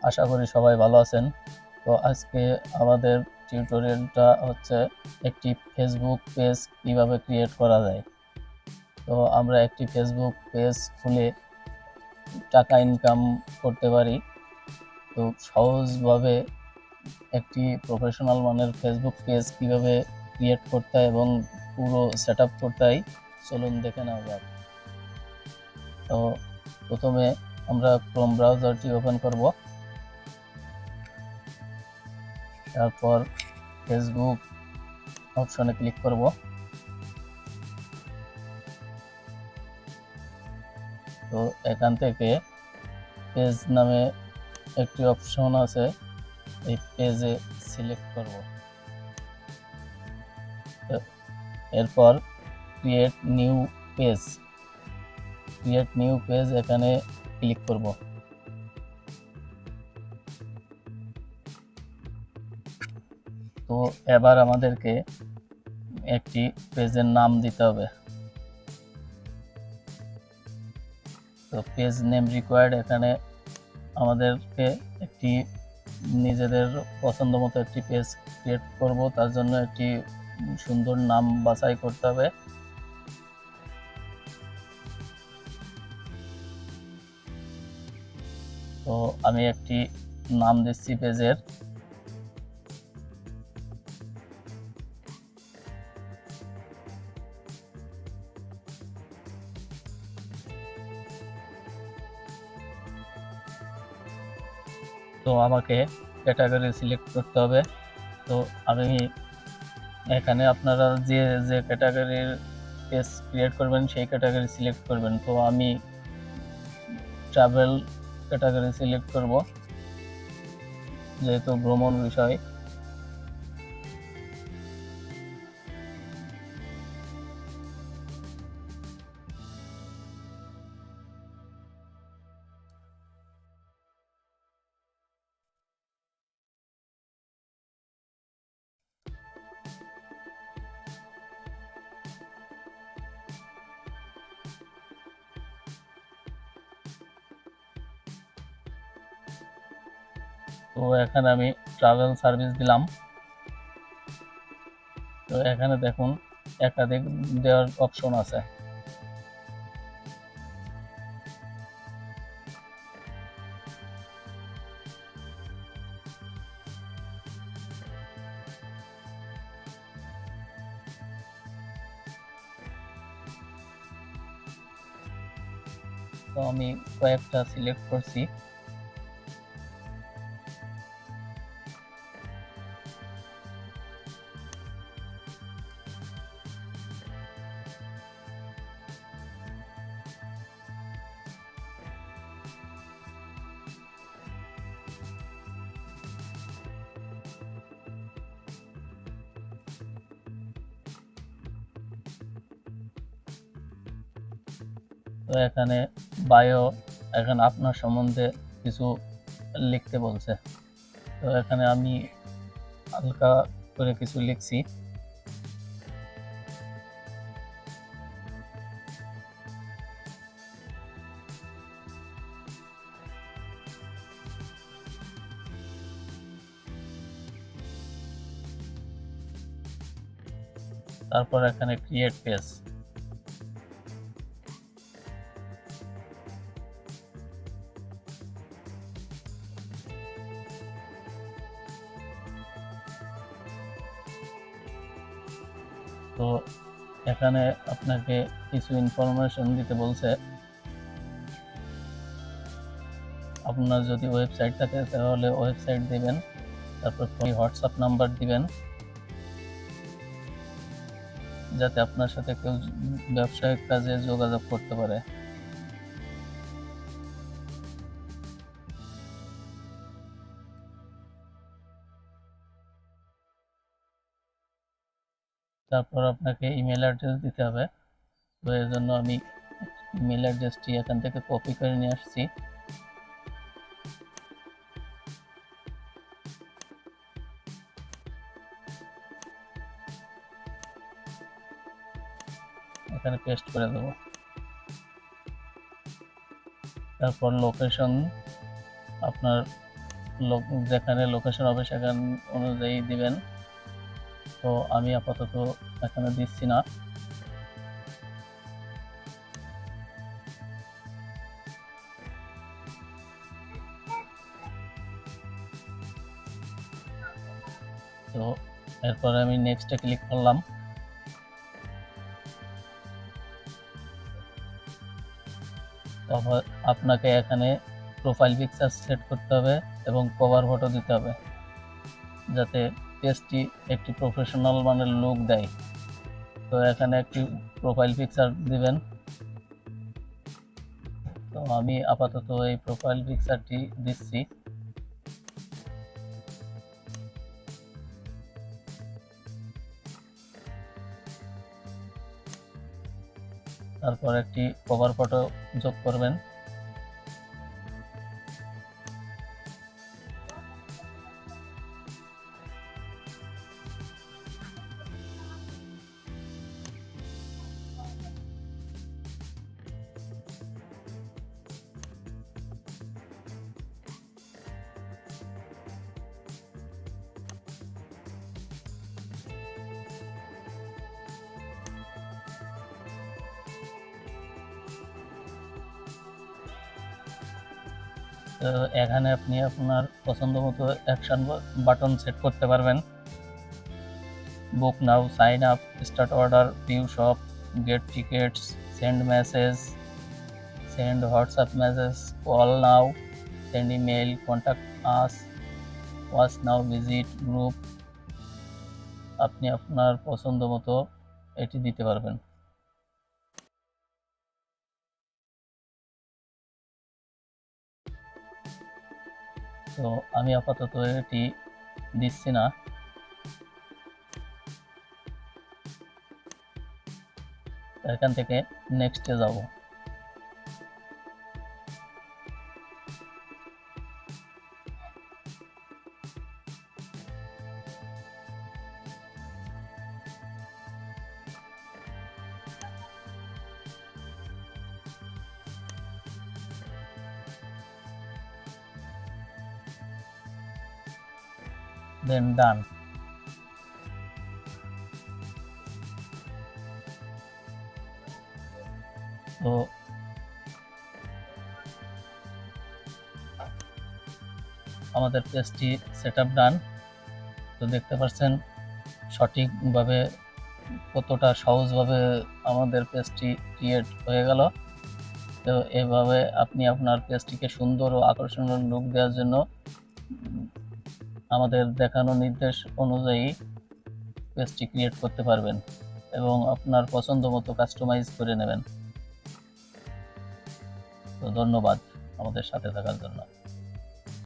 আশা করি সবাই ভালো আছেন। তো আজকে আমাদের টিউটোরিয়ালটা হচ্ছে একটি ফেসবুক পেজ কিভাবে ক্রিয়েট করা যায়। তো আমরা একটি ফেসবুক পেজ খুলে টাকা ইনকাম করতে পারি। তো সহজভাবে একটি প্রফেশনাল মানের ফেসবুক পেজ কিভাবে ক্রিয়েট করতে হয় এবং পুরো সেট আপ করতে হয়, চলুন দেখে নেওয়া যাক। তো প্রথমে আমরা ক্রোম ব্রাউজারটি ওপেন করব, তারপর ফেসবুক অপশনে ক্লিক করব। তো এখান থেকে পেজ নামে একটি অপশন আছে, এই পেজে সিলেক্ট করব। এরপর ক্রিয়েট নিউ পেজ এখানে ক্লিক করব। তো এবার আমাদেরকে একটি পেজের নাম দিতে হবে। তো পেজ নেম রিকোয়ার্ড, এখানে আমাদেরকে একটি নিজেদের পছন্দ মতো একটি পেজ ক্রিয়েট করব, তার জন্য একটি সুন্দর নাম বাছাই করতে হবে। তো আমি একটি নাম দিচ্ছি পেজের। তো আমাকে ক্যাটাগরি সিলেক্ট করতে হবে। তো আমি এখানে আপনারা যে যে ক্যাটাগরির পেজ ক্রিয়েট করবেন সেই ক্যাটাগরি সিলেক্ট করবেন। তো আমি ট্রাভেল ক্যাটাগরি সিলেক্ট করব, যেহেতু ভ্রমণ বিষয়। তো এখানে আমি ট্রাভেল সার্ভিস দিলাম। তো এখানে দেখুন একাধিক দেওয়ার অপশন আছে। তো আমি কয়েকটা সিলেক্ট করছি। তো এখানে বায়ো, এখানে আপনার সম্বন্ধে কিছু লিখতে বলছে। তো এখানে আমি হালকা করে কিছু লিখছি। তারপর এখানে ক্রিয়েট পেজ। তো এখানে আপনাকে কিছু ইনফরমেশন দিতে বলছে। আপনার যদি ওয়েবসাইট থাকে তাহলে ওয়েবসাইট দিবেন, তারপর হোয়াটসঅ্যাপ নাম্বার দিবেন, যাতে আপনার সাথে কেউ ব্যবসায়িক কাজে যোগাযোগ করতে পারে। তারপর আপনাকে ইমেল অ্যাড্রেস দিতে হবে। তো এর জন্য আমি ইমেল অ্যাড্রেসটি এখান থেকে কপি করে নিয়ে আসছি। এখানে পেস্ট করে দেবো। তারপর লোকেশন, আপনার যেখানে লোকেশন হবে সেখান অনুযায়ী দিবেন। তো আমি আপাতত এখানে দিচ্ছি না। তো এরপরে আমি নেক্সটে ক্লিক করলাম। তারপর আপনাকে এখানে প্রোফাইল পিকচার সেট করতে হবে এবং কভার ফটো দিতে হবে, যাতে পেজটি একটি প্রফেশনাল মানের লুক দেয়। তো এখানে একটি প্রোফাইল পিকচার দিবেন। তো আমি আপাতত এই প্রোফাইল পিকচারটি দিচ্ছি। তারপর একটি কভার ফটো যোগ করবেন। তো এখানে আপনি আপনার পছন্দ মতো অ্যাকশন বাটন সেট করতে পারবেন। Book now, sign up, start order, view shop, get tickets, send message, send WhatsApp message, call now, send email, contact us, watch now, visit group. আপনি আপনার পছন্দ মতো এটি দিতে পারবেন। তো আমি আপাতত এটি দিচ্ছি না। এখান থেকে নেক্সটে যাব। দেন ডান। তো আমাদের পেজটি সেট আপ ডান। তো দেখতে পাচ্ছেন সঠিকভাবে কতটা সহজভাবে আমাদের পেজটি ক্রিয়েট হয়ে গেল। তো এভাবে আপনি আপনার পেজটিকে সুন্দর ও আকর্ষণীয় লুক দেওয়ার জন্য আমাদের দেখানো নির্দেশ অনুযায়ী পেজটি ক্রিয়েট করতে পারবেন এবং আপনার পছন্দ মতো কাস্টমাইজ করে নেবেন। তো ধন্যবাদ আমাদের সাথে থাকার জন্য।